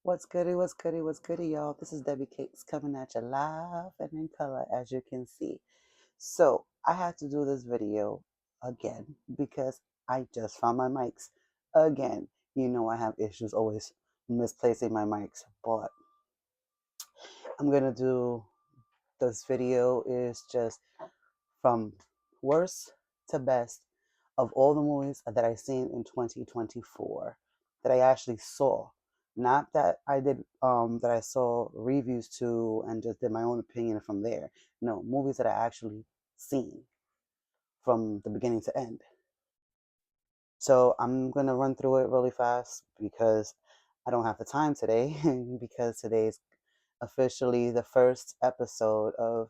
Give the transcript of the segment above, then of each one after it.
What's goody, what's goody, what's goody, y'all? This is Debbie Cakes coming at you live and in color, as you can see. So, I had to do this video again because I just found my mics again. You know, I have issues always misplacing my mics, but I'm gonna do this video is just from worst to best of all the movies that I seen in 2024 that I actually saw. Not that I did that I saw reviews to and just did my own opinion from there. No, movies that I actually seen from the beginning to end. So I'm gonna run through it really fast because I don't have the time today because today's officially the first episode of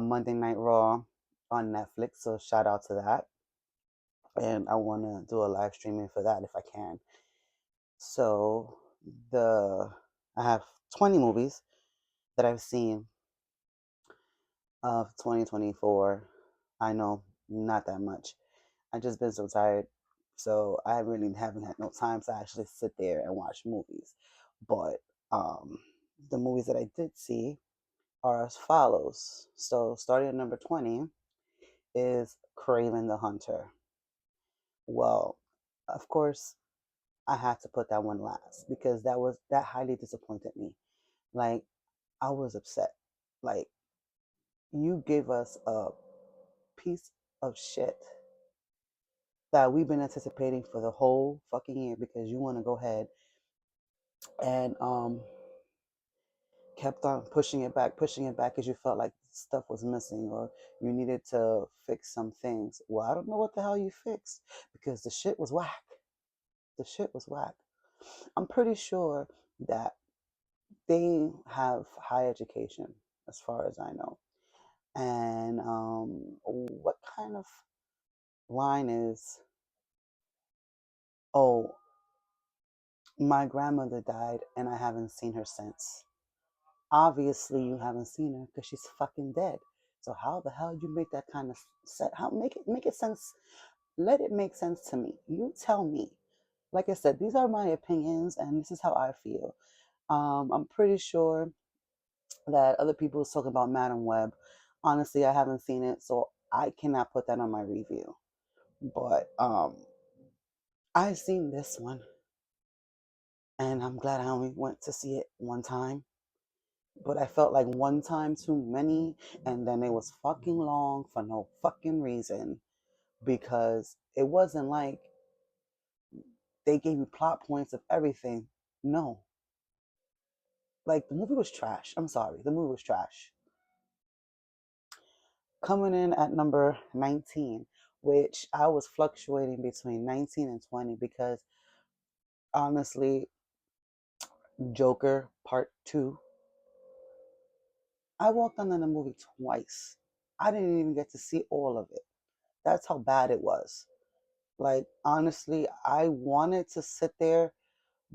Monday Night Raw on Netflix. So shout out to that. And I want to do a live streaming for that if I can. So the I have 20 movies that I've seen of 2024. I know, not that much. I just been so tired, so I really haven't had no time to actually sit there and watch movies. But um, the movies that I did see are as follows. So starting at number 20 is Craven the Hunter. Well, of course, I had to put that one last because that highly disappointed me. Like, I was upset. Like, you gave us a piece of shit that we've been anticipating for the whole fucking year because you want to go ahead and kept on pushing it back because you felt like stuff was missing or you needed to fix some things. Well, I don't know what the hell you fixed because the shit was whack. The shit was whack. I'm pretty sure that they have high education as far as I know. And what kind of line is, oh, my grandmother died and I haven't seen her since? Obviously, you haven't seen her because she's fucking dead. So how the hell you make that kind of set? How make it sense? Let it make sense to me. You tell me. Like I said, these are my opinions and this is how I feel. I'm pretty sure that other people is talking about Madam Web. Honestly, I haven't seen it, so I cannot put that on my review. But I've seen this one, and I'm glad I only went to see it one time. But I felt like one time too many, and then it was fucking long for no fucking reason because it wasn't like they gave you plot points of everything. No, like the movie was trash. I'm sorry, the movie was trash. Coming in at number 19, which I was fluctuating between 19 and 20 because honestly, Joker Part 2, I walked on the movie twice. I didn't even get to see all of it. That's how bad it was. Like, honestly, I wanted to sit there,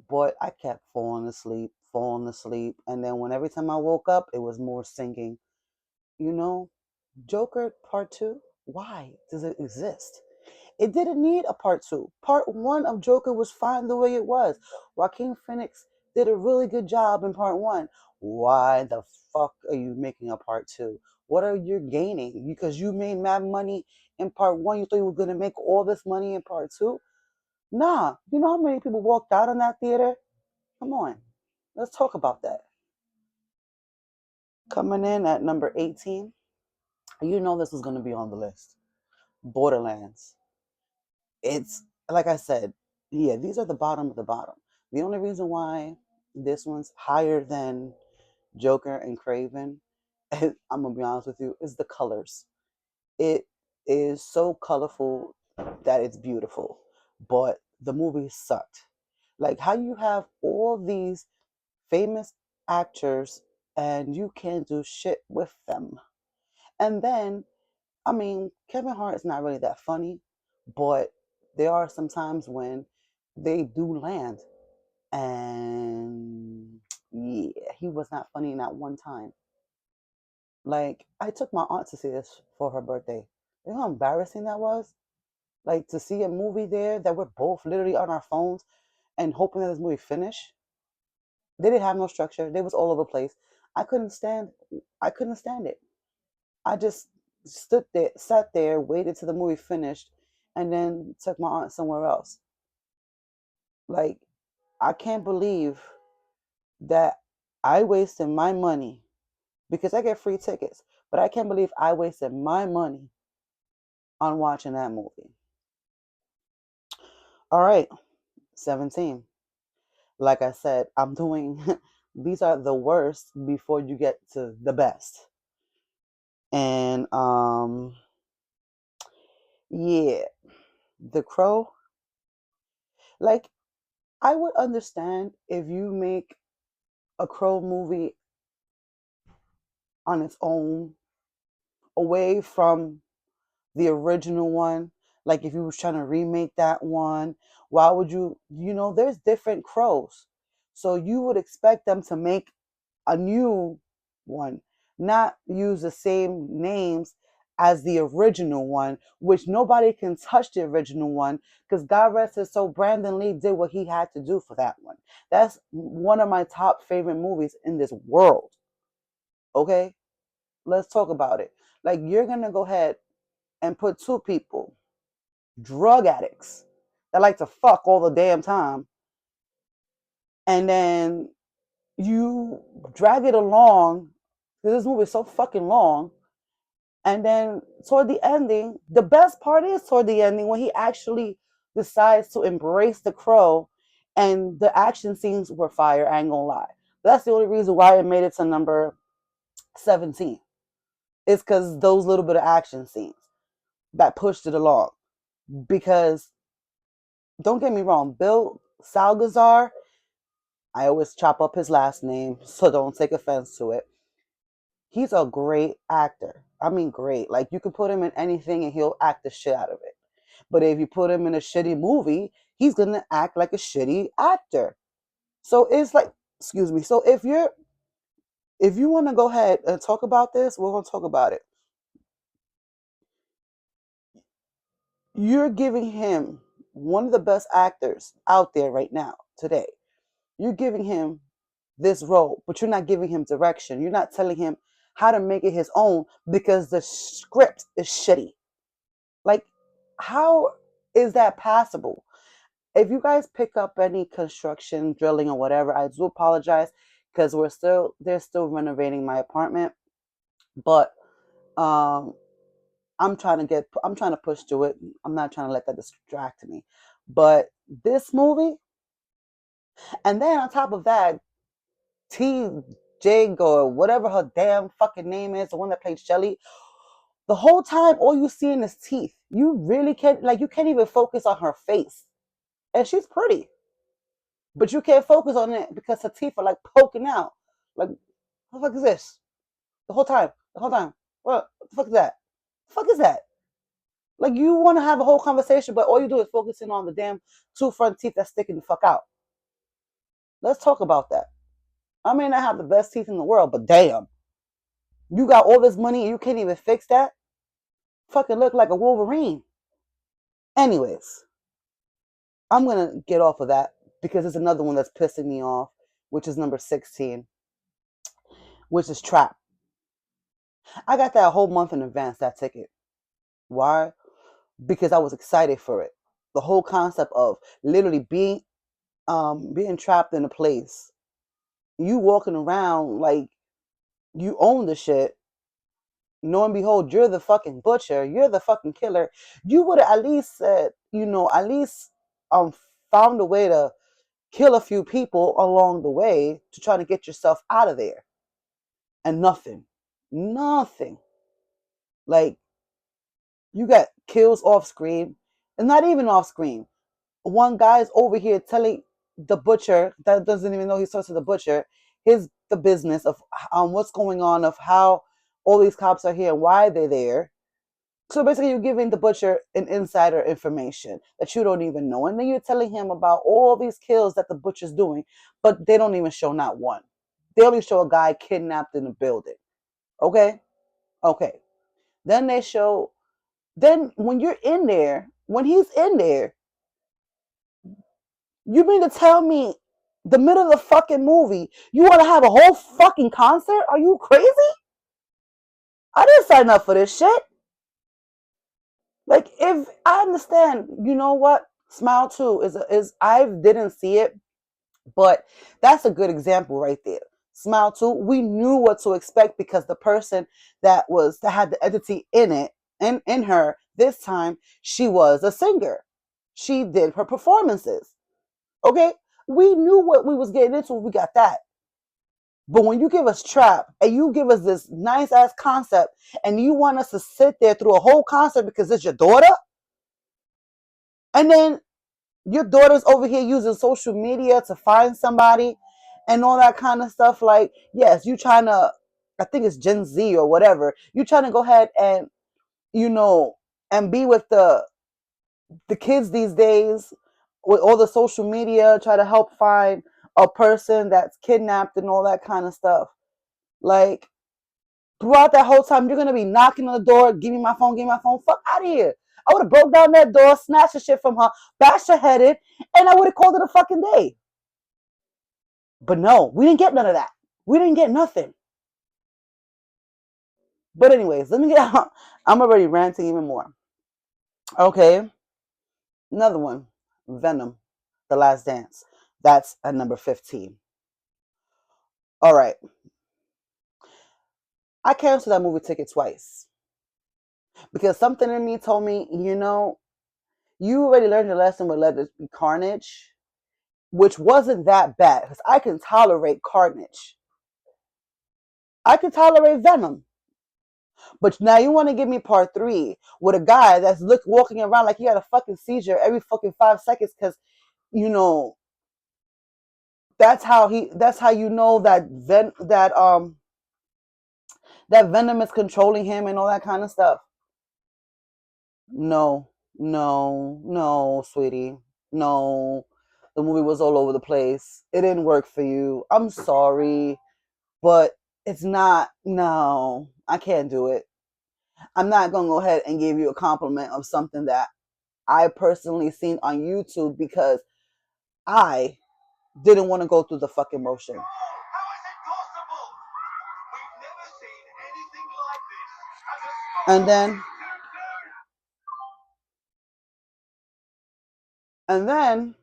but I kept falling asleep. And then when every time I woke up, it was more singing. You know, Joker Part 2, why does it exist? It didn't need a part two. Part one of Joker was fine the way it was. Joaquin Phoenix did a really good job in part one. Why the fuck are you making a part two? What are you gaining? Because you made mad money in part one, you thought you were gonna make all this money in part two? Nah, you know how many people walked out in that theater? Come on, let's talk about that. Coming in at number 18, you know this was gonna be on the list. Borderlands. It's like I said, yeah, these are the bottom of the bottom. The only reason why this one's higher than Joker and Craven, I'm gonna be honest with you, is the colors. It is so colorful that it's beautiful, but the movie sucked. Like how you have all these famous actors and you can't do shit with them. And then I mean, Kevin Hart is not really that funny, but there are some times when they do land. And yeah, he was not funny in that one time. Like, I took my aunt to see this for her birthday. You know how embarrassing that was? Like, to see a movie there that we're both literally on our phones and hoping that this movie finish. They didn't have no structure. They was all over the place. I couldn't stand. I couldn't stand it. I just stood there, sat there, waited till the movie finished, and then took my aunt somewhere else. Like, I can't believe that I wasted my money because I get free tickets, but I can't believe I wasted my money on watching that movie. All right, 17. Like I said, I'm doing these are the worst before you get to the best. And yeah, The Crow, like I would understand if you make a Crow movie on its own away from the original one. Like if you was trying to remake that one, why would there's different Crows. So you would expect them to make a new one, not use the same names as the original one, which nobody can touch the original one because God rest his soul, Brandon Lee did what he had to do for that one. That's one of my top favorite movies in this world. Okay, let's talk about it. Like you're gonna go ahead and put two people, drug addicts, that like to fuck all the damn time, and then you drag it along because this movie is so fucking long. And then toward the ending, the best part is toward the ending when he actually decides to embrace the Crow, and the action scenes were fire. I ain't gonna lie. That's the only reason why it made it to number 17. It's because those little bit of action scenes that pushed it along. Because don't get me wrong, Bill Salgazar, I always chop up his last name, so don't take offense to it. He's a great actor. I mean, great. Like, you could put him in anything and he'll act the shit out of it. But if you put him in a shitty movie, he's going to act like a shitty actor. So it's like, excuse me. So if you want to go ahead and talk about this, we're going to talk about it. You're giving him one of the best actors out there right now, today. You're giving him this role, but you're not giving him direction. You're not telling him how to make it his own because the script is shitty. Like, how is that possible? If you guys pick up any construction, drilling, or whatever, I do apologize because they're still renovating my apartment. But um, I'm trying to push through it. I'm not trying to let that distract me. But this movie, and then on top of that, T. Jig or whatever her damn fucking name is, the one that played Shelly, the whole time all you see in is teeth. You really can't, like, you can't even focus on her face. And she's pretty, but you can't focus on it because her teeth are like poking out. Like, what the fuck is this? The whole time. The whole time. What the fuck is that? The fuck is that? Like, you want to have a whole conversation, but all you do is focusing on the damn two front teeth that's sticking the fuck out. Let's talk about that. I may not have the best teeth in the world, but damn. You got all this money and you can't even fix that? Fucking look like a Wolverine. Anyways, I'm going to get off of that because there's another one that's pissing me off, which is number 16, which is Trap. I got that a whole month in advance, that ticket. Why? Because I was excited for it. The whole concept of literally being trapped in a place. You walking around like you own the shit. Lo and behold, you're the fucking butcher. You're the fucking killer. You would have at least said, at least found a way to kill a few people along the way to try to get yourself out of there. And nothing. Nothing. Like, you got kills off screen, and not even off screen. One guy's over here telling the butcher that doesn't even know he's talking to the butcher the business of what's going on, of how all these cops are here, why they're there. So basically, you're giving the butcher an insider information that you don't even know, and then you're telling him about all these kills that the butcher's doing, but they don't even show not one. They only show a guy kidnapped in a building. Okay, okay. Then they show. Then when you're in there, when he's in there, you mean to tell me The middle of the fucking movie. You want to have a whole fucking concert? Are you crazy? I didn't sign up for this shit. Like, if I understand, you know what? Smile 2 is I didn't see it, but that's a good example right there. Smile 2, we knew what to expect because the person that had the entity in it, in her this time, she was a singer. She did her performances. Okay? We knew what we was getting into. We got that. But when you give us Trap and you give us this nice ass concept and you want us to sit there through a whole concert because it's your daughter, and then your daughter's over here using social media to find somebody and all that kind of stuff, like, yes, you trying to, I think it's Gen Z or whatever, you trying to go ahead and, you know, and be with the kids these days with all the social media, try to help find a person that's kidnapped and all that kind of stuff. Like, throughout that whole time, you're gonna be knocking on the door, give me my phone, give me my phone. Fuck out of here. I would have broke down that door, snatched the shit from her, bashed her head in, and I would have called it a fucking day. But no, we didn't get none of that. We didn't get nothing. But anyways, let me get out. I'm already ranting even more. Okay, another one, Venom, The Last Dance. That's at number 15. All right, I canceled that movie ticket twice because something in me told me, you know, you already learned your lesson with Let It Be Carnage, which wasn't that bad because I can tolerate Carnage. I can tolerate Venom. But now you want to give me part 3 with a guy that's walking around like he had a fucking seizure every fucking 5 seconds because, you know, that's how you know that Venom is controlling him and all that kind of stuff. No, no, no, sweetie. No. The movie was all over the place. It didn't work for you. I'm sorry, but it's not, no, I can't do it. I'm not going to go ahead and give you a compliment of something that I personally seen on YouTube because I didn't want to go through the fucking motion. And then and then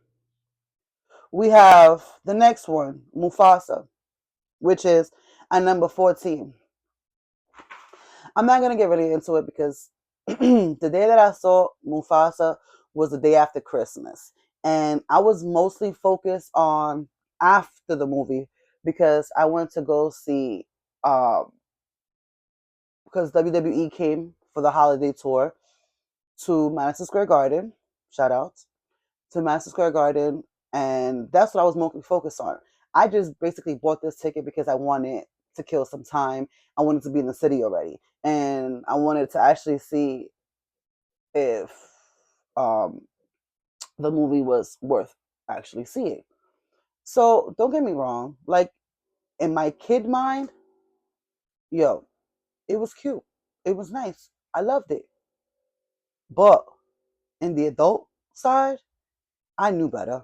we have the next one, Mufasa, which is at number 14. I'm not gonna get really into it because the day that I saw Mufasa was the day after Christmas, and I was mostly focused on after the movie because I went to go see because WWE came for the holiday tour to Madison Square Garden. Shout out to Madison Square Garden, and that's what I was mostly focused on. I just basically bought this ticket because I wanted to kill some time. I wanted to be in the city already, and I wanted to actually see if um, the movie was worth actually seeing. So don't get me wrong, like in my kid mind, yo, it was cute, it was nice, I loved it, but in the adult side, I knew better.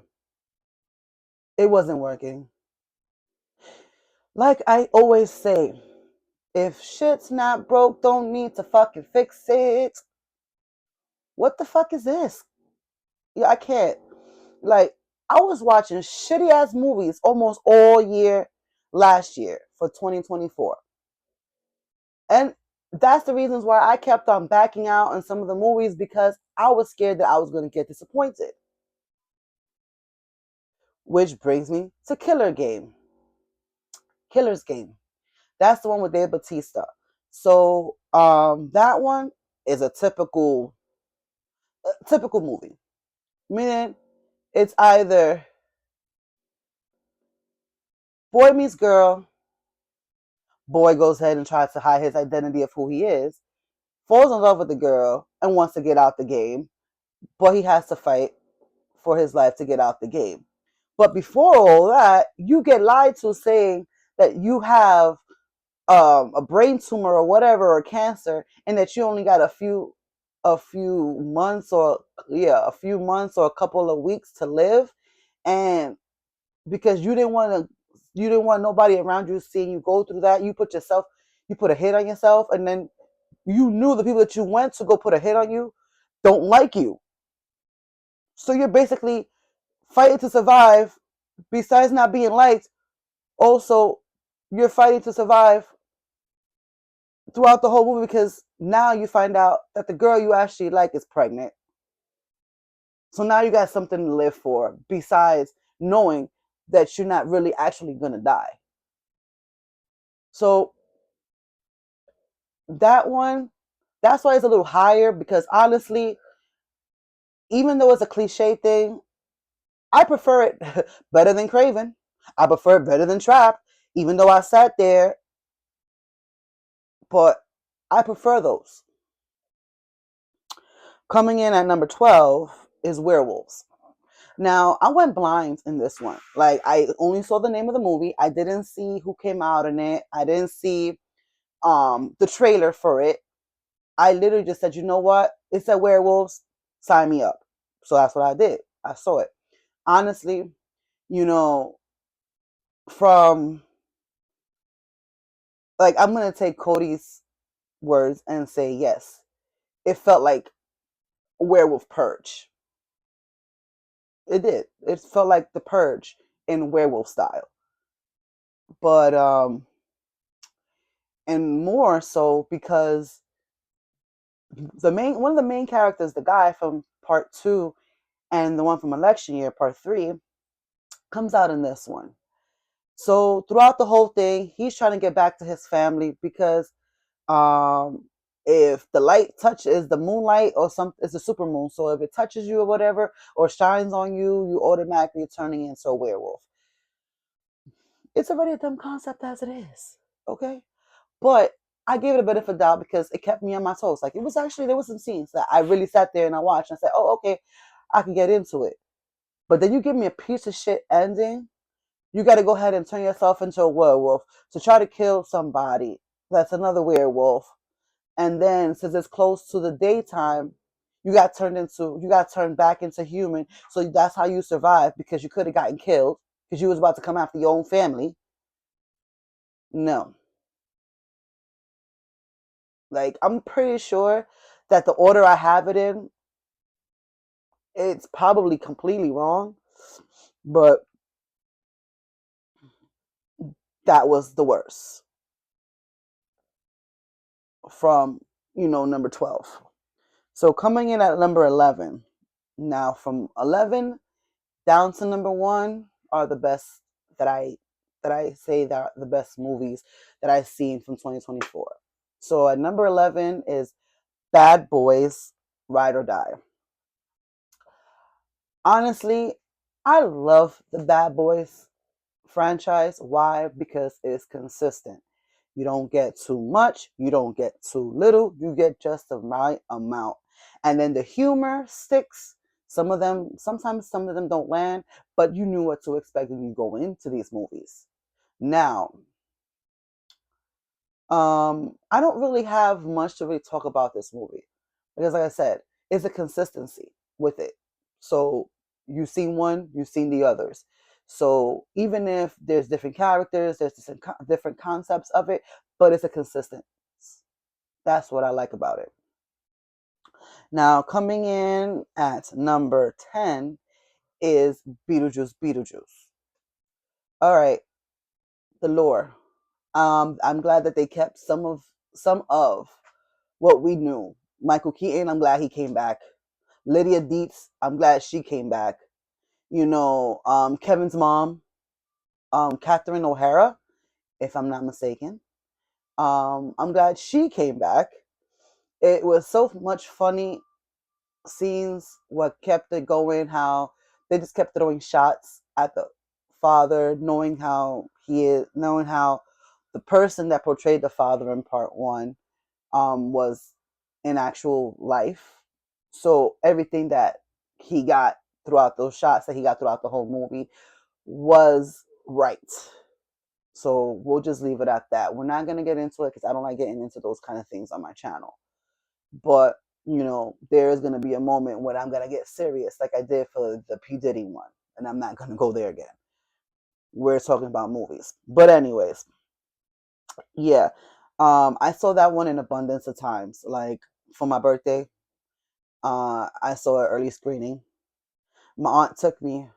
It wasn't working. Like I always say, if shit's not broke, don't need to fucking fix it. What the fuck is this? Yeah, I can't. Like, I was watching shitty ass movies almost all year last year for 2024. And that's the reasons why I kept on backing out on some of the movies because I was scared that I was going to get disappointed. Which brings me to Killer Game. Killer's Game. That's the one with Dave Batista. So that one is a typical movie. Meaning it's either boy meets girl, boy goes ahead and tries to hide his identity of who he is, falls in love with the girl and wants to get out the game, but he has to fight for his life to get out the game. But before all that, you get lied to saying that you have a brain tumor or whatever or cancer, and that you only got a few months or a few months or a couple of weeks to live, and because you didn't want nobody around you seeing you go through that. You put a hit on yourself, and then you knew the people that you went to go put a hit on you don't like you. So you're basically fighting to survive. Besides not being liked, also you're fighting to survive throughout the whole movie because now you find out that the girl you actually like is pregnant. So now you got something to live for besides knowing that you're not really actually going to die. So that one, that's why it's a little higher because honestly, even though it's a cliche thing, I prefer it better than Craven. I prefer it better than Trap, even though I sat there, but I prefer those. Coming in at number 12 is Werewolves. Now, I went blind in this one. Like, I only saw the name of the movie. I didn't see who came out in it. I didn't see the trailer for it. I literally just said, you know what? It said werewolves. Sign me up. So that's what I did. I saw it. Honestly, you know, from like I'm gonna take Cody's words and say yes. It felt like Werewolf Purge. It did. It felt like the Purge in werewolf style. But and more so because the main one of the main characters, the guy from part two and the one from election year, part three, comes out in this one. So throughout the whole thing, he's trying to get back to his family because um if the light touches the moonlight or some it's a super moon, so if it touches you or whatever or shines on you, you automatically turning into a werewolf. It's already a dumb concept as it is, okay? But I gave it a benefit of doubt because it kept me on my toes. Like it was actually there was some scenes that I really sat there and I watched and I said, "Oh, okay, I can get into it." But then you give me a piece of shit ending. You got to go ahead and turn yourself into a werewolf to try to kill somebody. That's another werewolf. And then since it's close to the daytime, you got turned back into human. So that's how you survive because you could have gotten killed because you was about to come after your own family. No, like I'm pretty sure that the order I have it in, it's probably completely wrong, but that was the worst from number 12. So coming in at number 11. Now from 11 down to number 1 are the best that I say that are the best movies that I've seen from 2024. So at number 11 is Bad Boys Ride or Die. Honestly, I love the Bad Boys franchise. Why? Because it's consistent. You don't get too much, you don't get too little, you get just the right amount. And then the humor sticks. Sometimes some of them don't land, but you knew what to expect when you go into these movies. Now, I don't really have much to really talk about this movie because, like I said, it's a consistency with it. So you've seen one, you've seen the others. So even if there's different characters, there's different concepts of it, but it's a consistent. That's what I like about it. Now, coming in at number 10 is Beetlejuice. Beetlejuice. All right, the lore. I'm glad that they kept some of what we knew. Michael Keaton, I'm glad he came back. Lydia Dietz, I'm glad she came back. Kevin's mom, Catherine O'Hara, if I'm not mistaken. I'm glad she came back. It was so much funny scenes. What kept it going? How they just kept throwing shots at the father, knowing how the person that portrayed the father in part one was in actual life. So everything that he got throughout those shots that he got throughout the whole movie was right. So we'll just leave it at that. We're not gonna get into it because I don't like getting into those kind of things on my channel. But there is gonna be a moment when I'm gonna get serious, like I did for the P Diddy one, and I'm not gonna go there again. we're talking about movies. But anyways, yeah. I saw that one in abundance of times. Like for my birthday, I saw an early screening. My aunt took me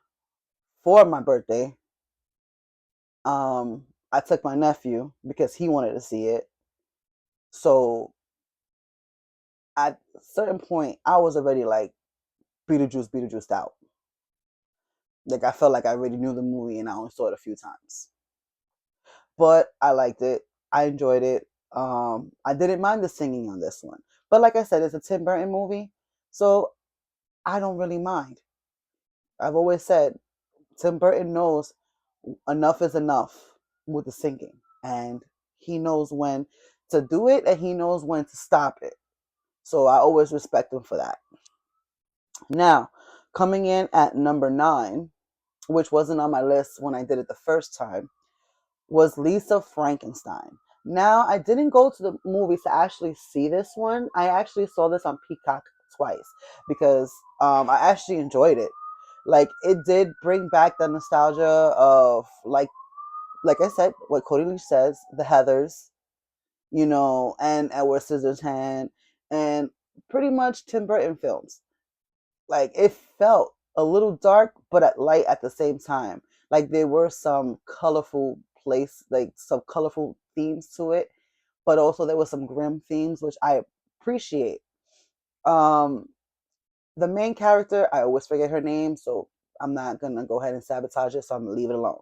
for my birthday. I took my nephew because he wanted to see it. So at a certain point, I was already like Beetlejuice out. Like I felt like I already knew the movie and I only saw it a few times. But I liked it. I enjoyed it. I didn't mind the singing on this one. But like I said, it's a Tim Burton movie, so I don't really mind. I've always said Tim Burton knows enough is enough with the singing, and he knows when to do it and he knows when to stop it. So I always respect him for that. Now, coming in at number 9, which wasn't on my list when I did it the first time, was Lisa Frankenstein. Now, I didn't go to the movies to actually see this one. I actually saw this on Peacock twice because I actually enjoyed it. Like it did bring back the nostalgia of like I said, what Cody Leach says, the Heathers, and Edward Scissorhands, and pretty much Tim Burton films. Like it felt a little dark, but at light at the same time. Like there were some colorful like some colorful themes to it, but also there was some grim themes, which I appreciate. Um, the main character, I always forget her name, so I'm not gonna go ahead and sabotage it, so I'm gonna leave it alone.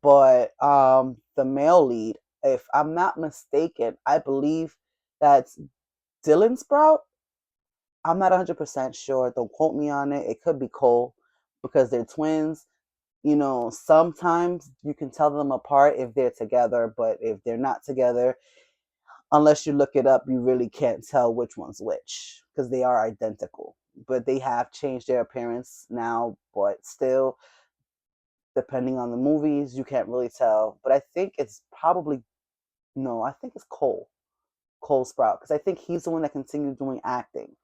But the male lead, if I'm not mistaken, I believe that's Dylan Sprout. I'm not 100% sure. Don't quote me on it. It could be Cole because they're twins. Sometimes you can tell them apart if they're together, but if they're not together, unless you look it up, you really can't tell which one's which because they are identical. But they have changed their appearance now, but still, depending on the movies, you can't really tell. But I think it's probably, no, I think it's Cole Sprout, because I think he's the one that continues doing acting.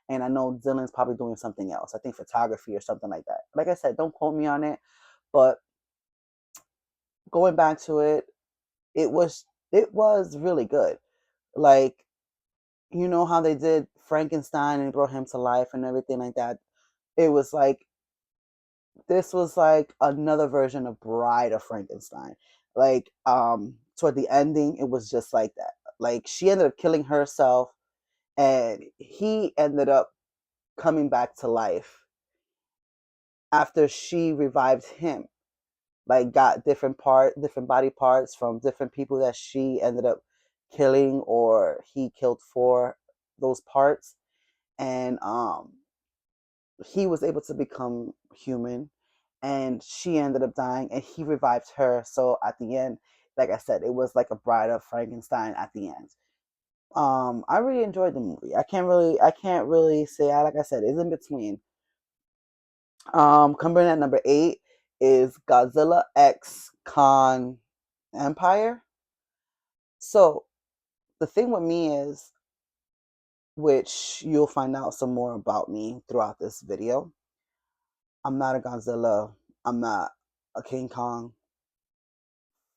And I know Dylan's probably doing something else. I think photography or something like that. Like I said, don't quote me on it. But going back to it, it was really good. Like, you know how they did Frankenstein and brought him to life and everything like that. It was like this was like another version of Bride of Frankenstein. Like, toward the ending, it was just like that. Like she ended up killing herself and he ended up coming back to life after she revived him. Like got different body parts from different people that she ended up killing or he killed for those parts. And he was able to become human and she ended up dying and he revived her. So at the end, like I said, it was like a Bride of Frankenstein at the end. I really enjoyed the movie. I can't really say, like I said, it's in between. Coming in at number 8 is Godzilla X Kong Empire. So the thing with me is, which you'll find out some more about me throughout this video, I'm not a Godzilla, I'm not a King Kong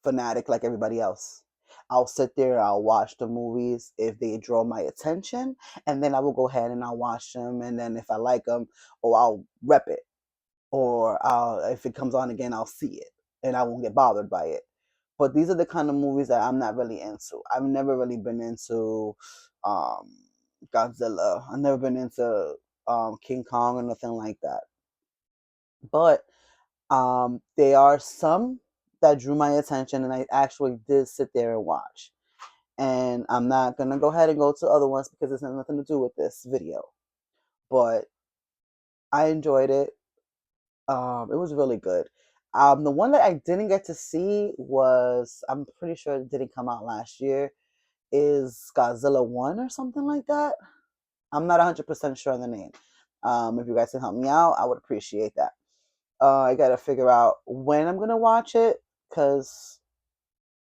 fanatic like everybody else. I'll sit there, I'll watch the movies if they draw my attention, and then I will go ahead and I'll watch them. And then if I like them, or I'll rep it, or if it comes on again, I'll see it, and I won't get bothered by it. But these are the kind of movies that I'm not really into. I've never really been into um, Godzilla. I've never been into King Kong or nothing like that. But there are some that drew my attention, and I actually did sit there and watch. And I'm not gonna go ahead and go to other ones because it's has nothing to do with this video. But I enjoyed it. It was really good. The one that I didn't get to see was, I'm pretty sure it didn't come out last year, is Godzilla 1 or something like that. I'm not 100% sure on the name. If you guys can help me out, I would appreciate that. I gotta figure out when I'm gonna watch it because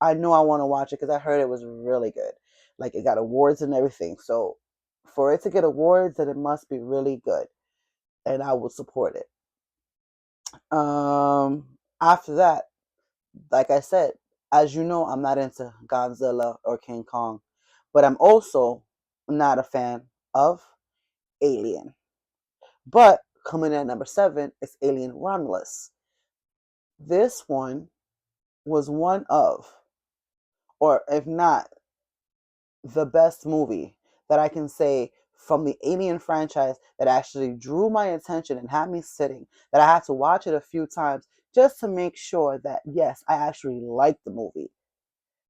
I know I want to watch it because I heard it was really good. Like it got awards and everything. So for it to get awards, then it must be really good, and I will support it. After that, Like I said, as you know, I'm not into Godzilla or King Kong, but I'm also not a fan of Alien. But coming in at number 7 is Alien Romulus. This one was one of, or if not, the best movie that I can say from the Alien franchise that actually drew my attention and had me sitting, that I had to watch it a few times just to make sure that, yes, I actually liked the movie.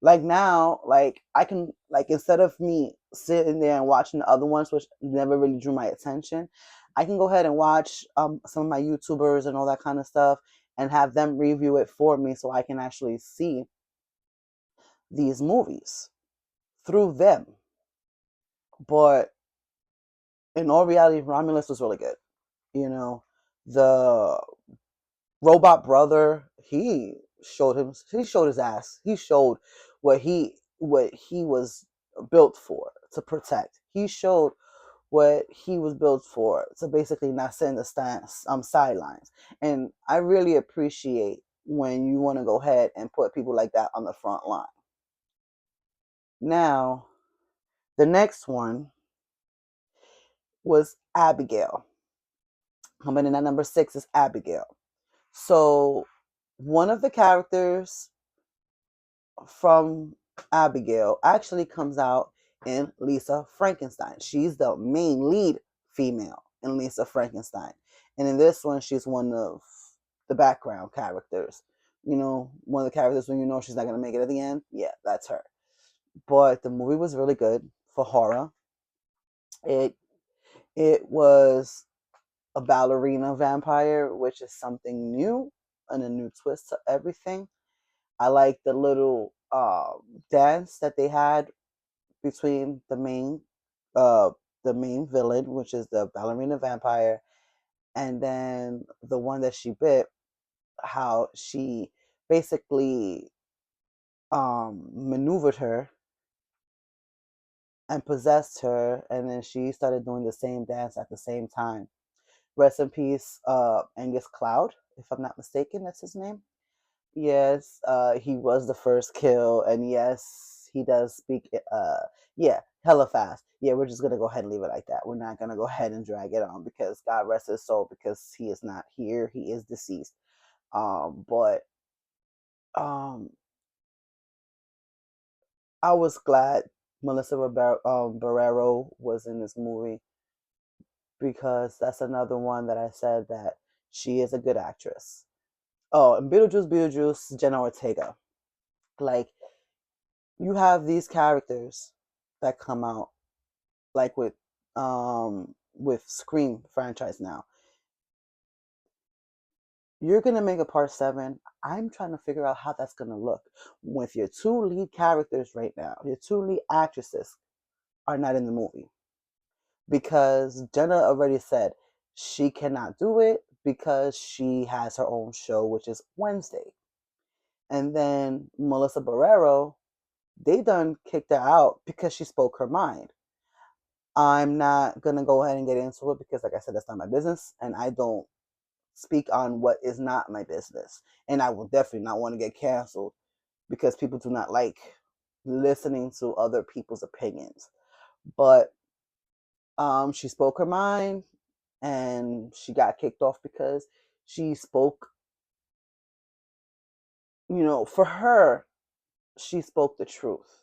Like now, like I can, like, instead of me sitting there and watching the other ones, which never really drew my attention, I can go ahead and watch some of my YouTubers and all that kind of stuff and have them review it for me so I can actually see these movies through them. But in all reality, Romulus was really good. You know, the robot brother, he showed his ass. He showed what he was built for, to protect. He showed what he was built for, to basically not sit in the sidelines. And I really appreciate when you want to go ahead and put people like that on the front line. Now, the next one was Abigail. Coming in at number 6 is Abigail. So one of the characters from Abigail actually comes out in Lisa Frankenstein. She's the main lead female in Lisa Frankenstein. And in this one, she's one of the background characters. You know, one of the characters when you know she's not going to make it at the end. Yeah, that's her. But the movie was really good for horror. It it was a ballerina vampire, which is something new and a new twist to everything. I like the little dance that they had between uh, the main villain, which is the ballerina vampire, and then the one that she bit. How she basically maneuvered her and possessed her, and then she started doing the same dance at the same time. Rest in peace, Angus Cloud, if I'm not mistaken, that's his name. Yes, he was the first kill, and yes, he does speak. Yeah, hella fast. Yeah, we're just gonna go ahead and leave it like that. We're not gonna go ahead and drag it on because God rest his soul, because he is not here. He is deceased. But um, I was glad Melissa Barrero was in this movie, because that's another one that I said that she is a good actress. Oh, and Beetlejuice, Jenna Ortega. Like, you have these characters that come out, like with Scream franchise now. You're gonna make a part 7. I'm trying to figure out how that's gonna look with your two lead characters right now. Your two lead actresses are not in the movie, because Jenna already said she cannot do it because she has her own show, which is Wednesday. And then Melissa Barrero, they done kicked her out because she spoke her mind. I'm not gonna go ahead and get into it because, like I said, that's not my business, and I don't speak on what is not my business. And I will definitely not want to get canceled because people do not like listening to other people's opinions. But she spoke her mind, and she got kicked off because she spoke. For her, she spoke the truth.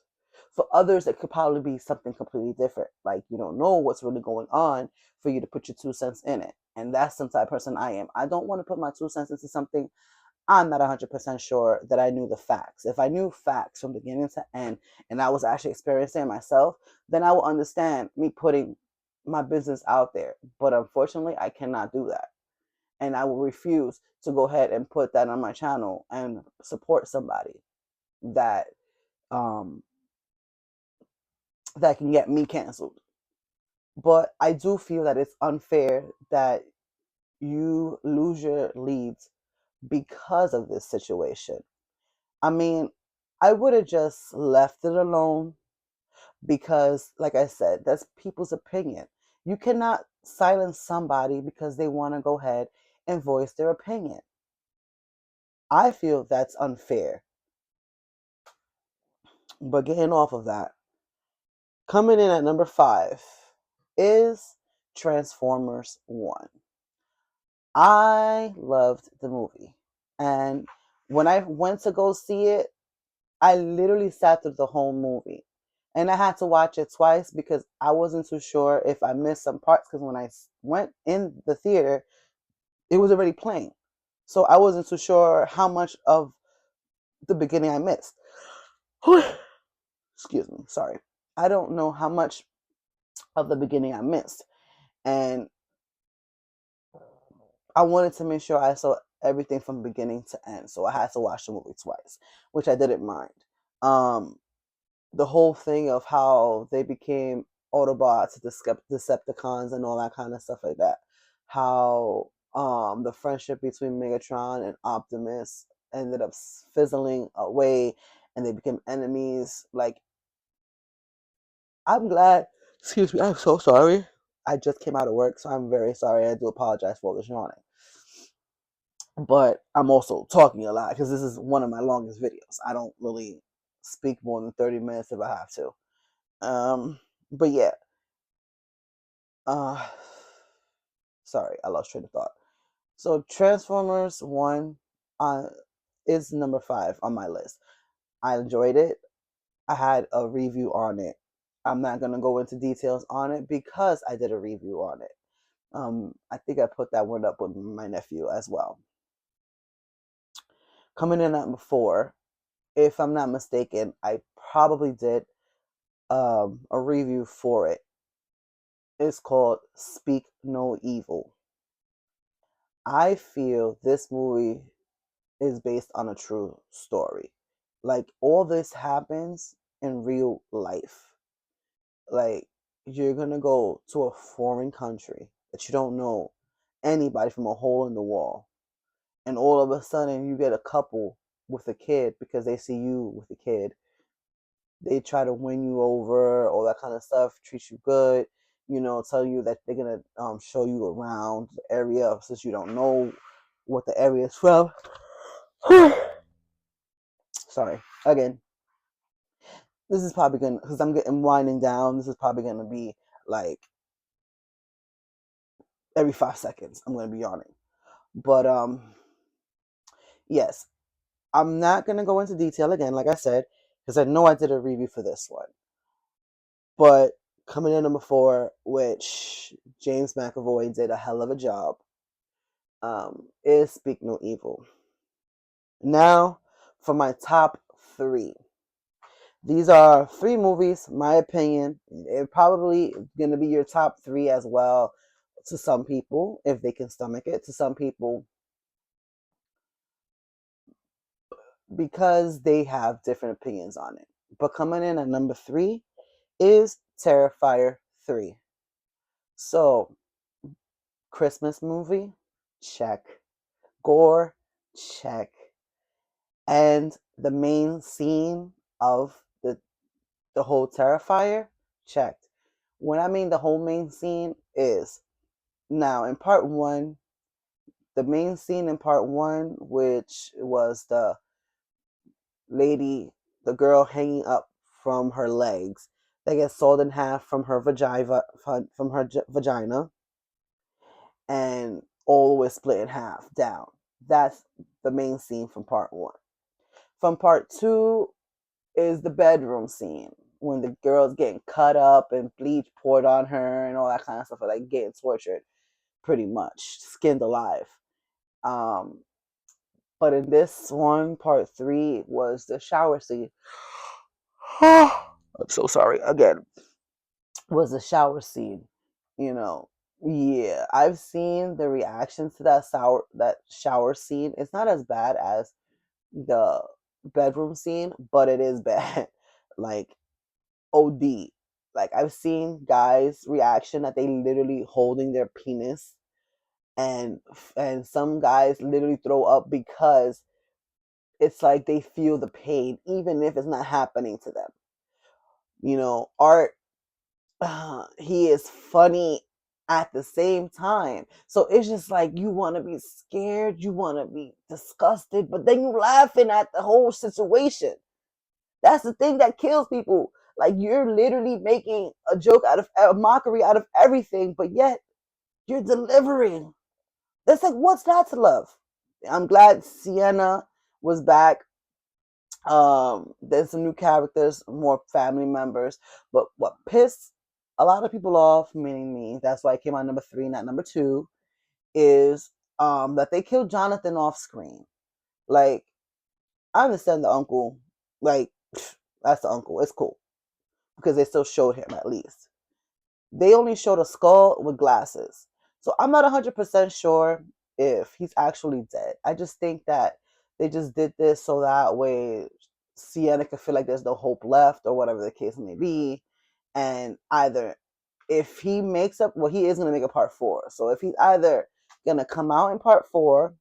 For others, it could probably be something completely different. Like, you don't know what's really going on for you to put your 2 cents in it. And that's the type of person I am. I don't want to put my 2 cents into something I'm not 100% sure that I knew the facts. If I knew facts from beginning to end and I was actually experiencing it myself, then I will understand me putting my business out there. But unfortunately, I cannot do that. And I will refuse to go ahead and put that on my channel and support somebody that um, that can get me canceled. But I do feel that it's unfair that you lose your leads because of this situation. I mean, I would have just left it alone because, like I said, that's people's opinion. You cannot silence somebody because they want to go ahead and voice their opinion. I feel that's unfair. But getting off of that, coming in at number 5 is Transformers 1. I loved the movie. And when I went to go see it, I literally sat through the whole movie. And I had to watch it twice because I wasn't too sure if I missed some parts. Because when I went in the theater, it was already playing. So I wasn't too sure how much of the beginning I missed. Excuse me, sorry. I don't know how much of the beginning I missed. And I wanted to make sure I saw everything from beginning to end. So I had to watch the movie twice, which I didn't mind. Um, the whole thing of how they became Autobots, Decepticons, and all that kind of stuff like that. How the friendship between Megatron and Optimus ended up fizzling away, and they became enemies. Like, I'm glad. Excuse me, I'm so sorry. I just came out of work, so I'm very sorry. I do apologize for this yawning. But I'm also talking a lot because this is one of my longest videos. I don't really speak more than 30 minutes if I have to. But yeah. Uh, sorry, I lost train of thought. So Transformers 1 uh, is number 5 on my list. I enjoyed it. I had a review on it. I'm not going to go into details on it because I did a review on it. I think I put that one up with my nephew as well. Coming in at number 4, if I'm not mistaken, I probably did a review for it. It's called Speak No Evil. I feel this movie is based on a true story. Like, all this happens in real life. Like, you're gonna go to a foreign country that you don't know anybody from a hole in the wall, and all of a sudden you get a couple with a kid because they see you with a kid. They try to win you over, all that kind of stuff, treat you good, tell you that they're gonna show you around the area since you don't know what the area is from. Sorry, again. This is probably gonna, because I'm getting winding down. This is probably gonna be like every 5 seconds. I'm gonna be yawning, but yes, I'm not gonna go into detail again, like I said, because I know I did a review for this one. But coming in number 4, which James McAvoy did a hell of a job, is Speak No Evil. Now, for my top 3. These are 3 movies, my opinion. They're probably going to be your top 3 as well to some people, if they can stomach it. To some people, because they have different opinions on it. But coming in at number 3 is Terrifier 3. So, Christmas movie, check. Gore, check. And the main scene of the whole Terrifier, checked. When I mean the whole main scene is, now in part 1, the main scene in part 1, which was the lady, the girl hanging up from her legs, that gets sawed in half from her vagina, and all the way split in half down. That's the main scene from part 1. From part 2 is the bedroom scene when the girl's getting cut up and bleach poured on her and all that kind of stuff, like getting tortured, pretty much skinned alive. Um, but in this one, part 3 was the shower scene. I'm so sorry again. Was the shower scene, you know? Yeah, I've seen the reactions to that shower scene. It's not as bad as the bedroom scene, but it is bad. Like, OD. Like, I've seen guys' reaction that they literally holding their penis, and some guys literally throw up because it's like they feel the pain even if it's not happening to them. Art, he is funny at the same time. So it's just like you want to be scared, you want to be disgusted, but then you laughing at the whole situation. That's the thing that kills people. Like you're literally making a joke out of a mockery out of everything, but yet you're delivering. That's like, what's not to love? I'm glad Sienna was back. There's some new characters, more family members. But what pissed a lot of people off, meaning me, that's why I came on number 3, not number 2, is that they killed Jonathan off screen. Like, I understand the uncle. Like, that's the uncle. It's cool. Because they still showed him at least. They only showed a skull with glasses. So I'm not 100% sure if he's actually dead. I just think that they just did this so that way Sienna could feel like there's no hope left or whatever the case may be. And either if he makes up, well, he is going to make a part 4. So if he's either going to come out in part 4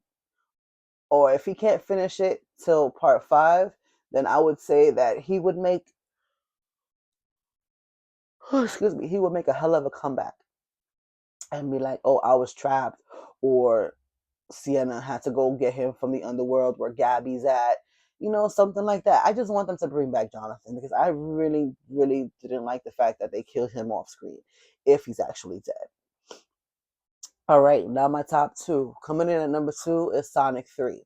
or if he can't finish it till part 5, then I would say that he would make, excuse me, he would make a hell of a comeback and be like, oh, I was trapped, or Sienna had to go get him from the underworld where Gabby's at, something like that. I just want them to bring back Jonathan because I really, really didn't like the fact that they killed him off screen if he's actually dead. All right, now my top 2. Coming in at number 2 is Sonic 3.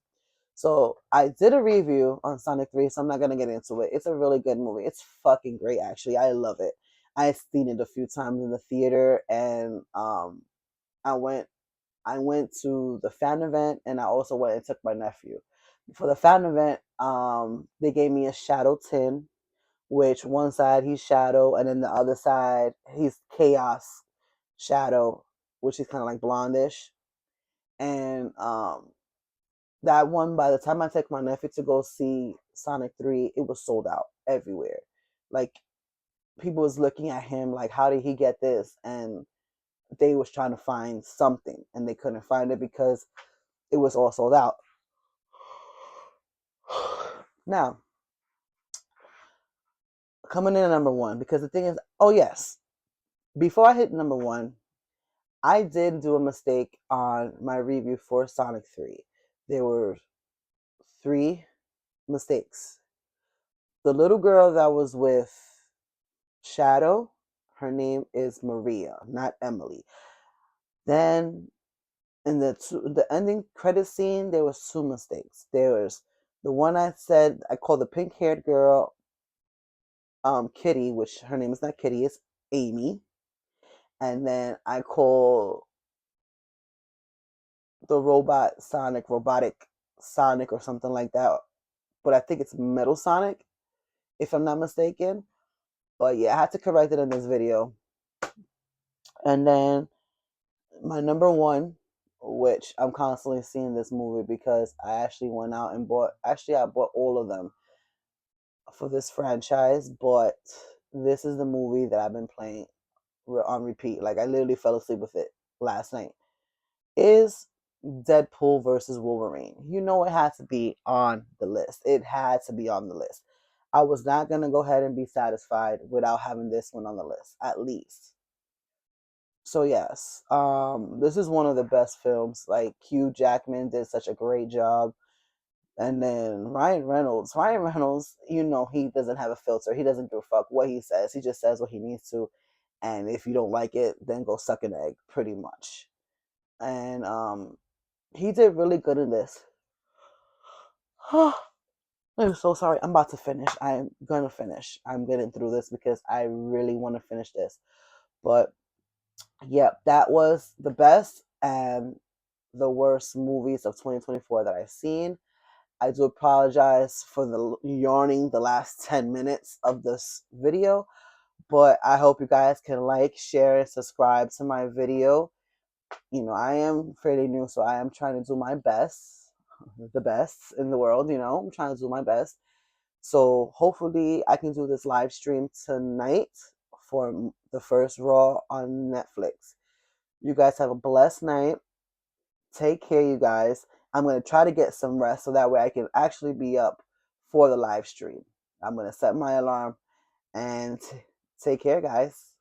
So I did a review on Sonic 3, so I'm not going to get into it. It's a really good movie. It's fucking great, actually. I love it. I've seen it a few times in the theater, and I went to the fan event, and I also went and took my nephew. For the fan event, they gave me a Shadow tin, which one side he's Shadow, and then the other side he's Chaos Shadow, which is kind of like blondish. And that one, by the time I took my nephew to go see Sonic 3, it was sold out everywhere. Like people was looking at him like, how did he get this? And they was trying to find something and they couldn't find it because it was all sold out. Now, coming in at number 1, because the thing is, oh yes, before I hit number 1, I did do a mistake on my review for Sonic 3. There were 3 mistakes. The little girl that was with Shadow, her name is Maria, not Emily. Then in the ending credit scene, there was 2 mistakes. There was the one I said I called the pink haired girl Kitty, which her name is not Kitty, it's Amy. And then I call the robotic Sonic or something like that. But I think it's Metal Sonic, if I'm not mistaken. But yeah, I had to correct it in this video. And then my number 1, which I'm constantly seeing this movie because I actually went out and I bought all of them for this franchise, but this is the movie that I've been playing on repeat. Like I literally fell asleep with it last night. Is Deadpool versus Wolverine. You know it had to be on the list. It had to be on the list. I was not going to go ahead and be satisfied without having this one on the list, at least. So yes, this is one of the best films. Like Hugh Jackman did such a great job. And then Ryan Reynolds, he doesn't have a filter. He doesn't give a fuck what he says. He just says what he needs to. And if you don't like it, then go suck an egg, pretty much. And he did really good in this. I'm so sorry. I'm about to finish. I'm gonna finish. I'm getting through this because I really want to finish this. But yeah, that was the best and the worst movies of 2024 that I've seen. I do apologize for the yawning the last 10 minutes of this video, but I hope you guys can like, share, and subscribe to my video. I am fairly new, so I am trying to do my best, the best in the world, I'm trying to do my best. So hopefully I can do this live stream tonight for the first Raw on Netflix. You guys have a blessed night. Take care, you guys. I'm going to try to get some rest so that way I can actually be up for the live stream. I'm going to set my alarm and take care, guys.